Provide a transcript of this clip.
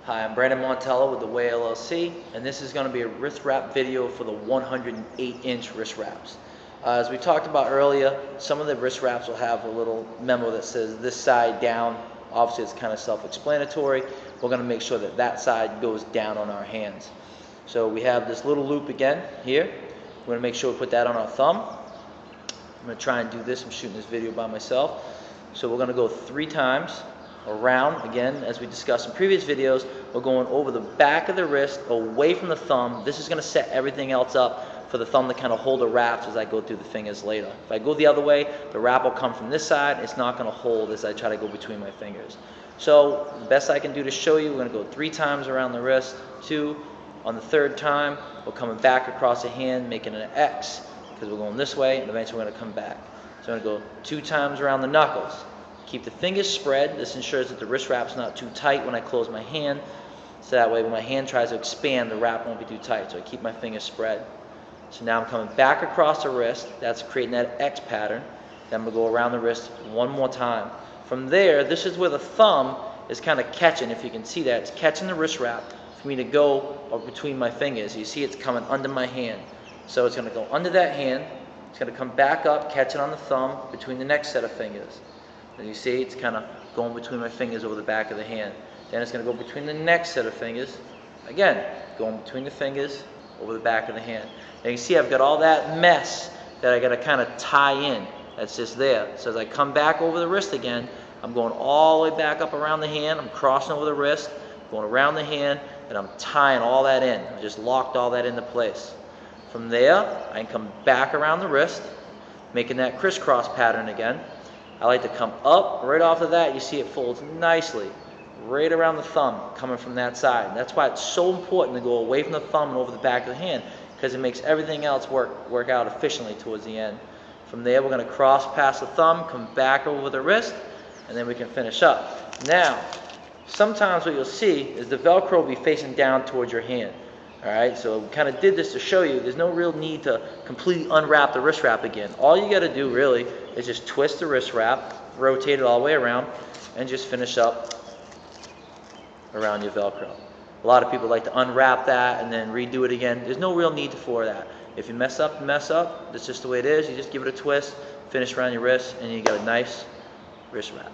Hi, I'm Brandon Montello with The Way LLC, and this is going to be a wrist wrap video for the 108-inch wrist wraps. As we talked about earlier, some of the wrist wraps will have a little memo that says this side down. Obviously, it's kind of self-explanatory. We're going to make sure that that side goes down on our hands. So we have this little loop again here. We're going to make sure we put that on our thumb. I'm going to try and do this. I'm shooting this video by myself. So we're going to go 3 times around. Again, as we discussed in previous videos, we're going over the back of the wrist, away from the thumb. This is going to set everything else up for the thumb to kind of hold the wraps as I go through the fingers later. If I go the other way, the wrap will come from this side. It's not going to hold as I try to go between my fingers. So the best I can do to show you, we're going to go 3 times around the wrist, 2. On the 3rd time, we're coming back across the hand, making an X, because we're going this way, and eventually we're going to come back. So I'm going to go 2 times around the knuckles. Keep the fingers spread. This ensures that the wrist wrap's not too tight when I close my hand. So that way when my hand tries to expand, the wrap won't be too tight. So I keep my fingers spread. So now I'm coming back across the wrist. That's creating that X pattern. Then I'm going to go around the wrist 1 more time. From there, this is where the thumb is kind of catching. If you can see that, it's catching the wrist wrap for me to go between my fingers. You see it's coming under my hand. So it's going to go under that hand. It's going to come back up, catch it on the thumb between the next set of fingers. As you see, it's kind of going between my fingers over the back of the hand. Then it's going to go between the next set of fingers. Again, going between the fingers over the back of the hand. And you see I've got all that mess that I got to kind of tie in. That's just there. So as I come back over the wrist again, I'm going all the way back up around the hand. I'm crossing over the wrist, going around the hand, and I'm tying all that in. I just locked all that into place. From there, I can come back around the wrist, making that crisscross pattern again. I like to come up. Right off of that, you see it folds nicely right around the thumb coming from that side. That's why it's so important to go away from the thumb and over the back of the hand, because it makes everything else work out efficiently towards the end. From there, we're going to cross past the thumb, come back over the wrist, and then we can finish up. Now, sometimes what you'll see is the Velcro will be facing down towards your hand. Alright, so we kind of did this to show you there's no real need to completely unwrap the wrist wrap again. All you got to do really is just twist the wrist wrap, rotate it all the way around, and just finish up around your Velcro. A lot of people like to unwrap that and then redo it again. There's no real need for that. If you mess up, mess up. That's just the way it is. You just give it a twist, finish around your wrist, and you got a nice wrist wrap.